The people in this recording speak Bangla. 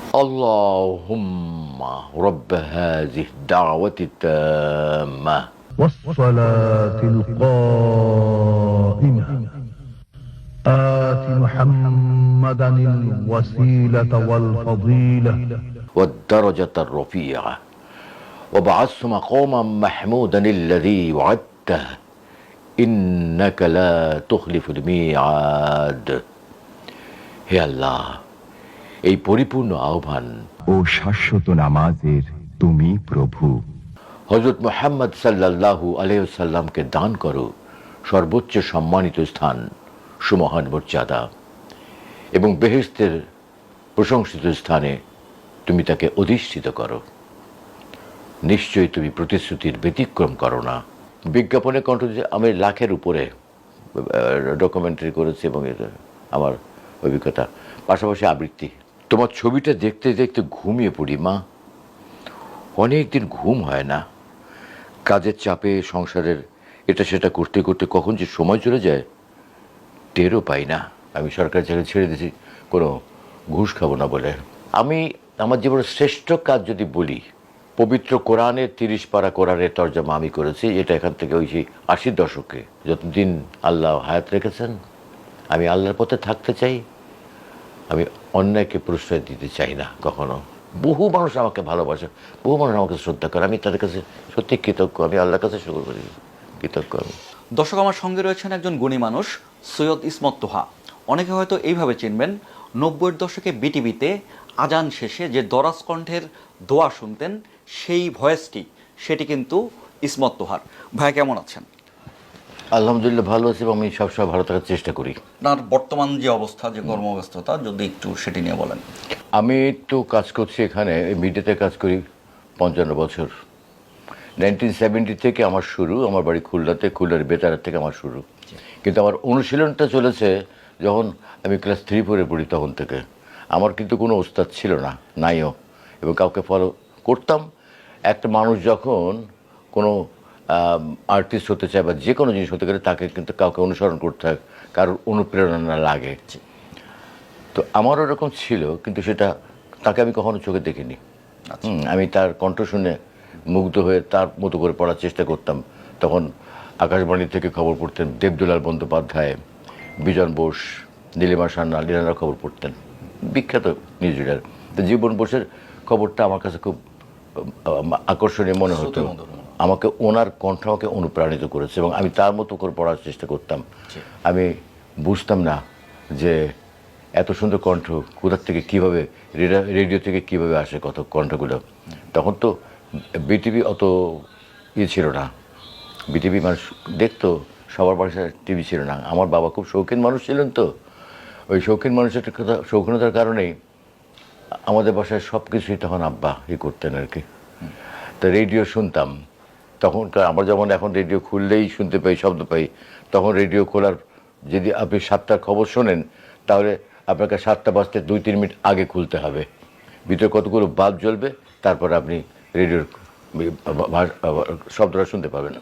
اللهم رب هذه الدعوة التامة والصلاة القائمة آت محمدا الوسيلة والفضيلة والدرجة الرفيعة وابعثه مقاما محمودا الذي وعدته إنك لا تخلف الميعاد। হে আল্লাহ, এই পরিপূর্ণ আহ্বান ও শাশ্বত নামাজের তুমি প্রভু। হযরত মুহাম্মদ সাল্লাল্লাহু আলাইহি ওয়াসাল্লামকে দান করো সর্বোচ্চ সম্মানিত স্থান, সুমহান মর্যাদা, এবং বেহেশতের প্রশংসিত স্থানে তুমি তাকে অধিষ্ঠিত করো। নিশ্চয়ই তুমি প্রতিশ্রুতির ব্যতিক্রম করো না। বিজ্ঞাপনে কণ্ঠ দিয়ে আমি লাখের উপরে ডকুমেন্টারি করেছি এবং এটা আমার অভিজ্ঞতা, পাশাপাশি আবৃত্তি। তোমার ছবিটা দেখতে দেখতে ঘুমিয়ে পড়ি মা। অনেক দিন ঘুম হয় না, কাজের চাপে, সংসারের এটা সেটা করতে করতে কখন যে সময় চলে যায় টেরও পাই না। আমি সরকারি চাকরি ছেড়ে দিয়েছি কোনো ঘুষ খাবো না বলে। আমি আমার জীবনের শ্রেষ্ঠ কাজ যদি বলি, পবিত্র কোরআনের 30 পারা কোরআনের তর্জমা আমি করেছি। এটা এখান থেকে ওই সেই 80 দশকে, যতদিন আল্লাহ হায়াত রেখেছেন আমি আল্লাহর পথে থাকতে চাই। আমি অন্যায়কে প্রশ্রয় দিতে চাই না কখনো। বহু মানুষ আমাকে ভালোবাসে, বহু মানুষ আমাকে শ্রদ্ধা করে, আমি তাদের কাছে সত্যি কৃতজ্ঞ। আমি আল্লাহর কাছে শুকর করি, কৃতজ্ঞ আমি। দর্শক, আমার সঙ্গে রয়েছেন একজন গুণী মানুষ, সৈয়দ ইসমত তোহা। অনেকে হয়তো এইভাবে চিনবেন, 90-এর দশকে বিটিভিতে আজান শেষে যে দরাজ কণ্ঠের দোয়া শুনতেন, সেই ভয়েসটি সেটি কিন্তু ইসমত তোহার। ভাইয়া কেমন আছেন? আলহামদুলিল্লাহ ভালো আছি এবং আমি সবসময় ভালো থাকার চেষ্টা করি। আপনার বর্তমান যে অবস্থা, যে কর্মব্যস্ততা, যদি একটু সেটি নিয়ে বলেন। আমি তো কাজ করছি এখানে, মিডিয়াতে কাজ করি 55 বছর। 1970 থেকে আমার শুরু। আমার বাড়ি খুলনাতে, খুলনার বেতার থেকে আমার শুরু। কিন্তু আমার অনুশীলনটা চলেছে যখন আমি ক্লাস 3-4 পড়ি, তখন থেকে। আমার কিন্তু কোনো ওস্তাদ ছিল না, নাইও, এবং কাউকে ফলো করতাম। একটা মানুষ যখন কোনো আর্টিস্ট হতে চায় বা যে কোনো জিনিস হতে গেলে তাকে কিন্তু কাউকে অনুসরণ করতে হয়, কারোর অনুপ্রেরণা লাগে। তো আমারও এরকম ছিল, কিন্তু সেটা তাকে আমি কখনো চোখে দেখিনি। আমি তার কণ্ঠ শুনে মুগ্ধ হয়ে তার মতো করে পড়ার চেষ্টা করতাম। তখন আকাশবাণী থেকে খবর পড়তেন দেবদুলাল বন্দ্যোপাধ্যায়, বিজন বোস, নীলিমা সান্যাল, এনারা খবর পড়তেন, বিখ্যাত নিউজ রিডার। তো জীবন বোসের খবরটা আমার কাছে খুব আকর্ষণীয় মনে হতো। আমাকে ওনার কণ্ঠ আমাকে অনুপ্রাণিত করেছে এবং আমি তার মতো করে পড়ার চেষ্টা করতাম। আমি বুঝতাম না যে এত সুন্দর কণ্ঠ কোথার থেকে, কীভাবে, রেডিও থেকে কীভাবে আসে কত কণ্ঠগুলো। তখন তো বিটিভি অত ছিল না, বিটিভি মানুষ দেখতো, সবার বাসায় টিভি ছিল না। আমার বাবা খুব শৌখিন মানুষ ছিলেন, তো ওই শৌখিন মানুষের কথা, শৌখিনতার কারণেই আমাদের বাসায় সব কিছুই তখন আব্বা করতেন আর কি। তো রেডিও শুনতাম তখনকার। আমার যেমন এখন রেডিও খুললেই শুনতে পাই, শব্দ পাই, তখন রেডিও খোলার, যদি আপনি 7টার খবর শোনেন তাহলে আপনাকে 7টা বাজতে 2-3 মিনিট আগে খুলতে হবে। ভিতরে কতগুলো বাল্ব জ্বলবে, তারপর আপনি রেডিওর শব্দটা শুনতে পাবেন।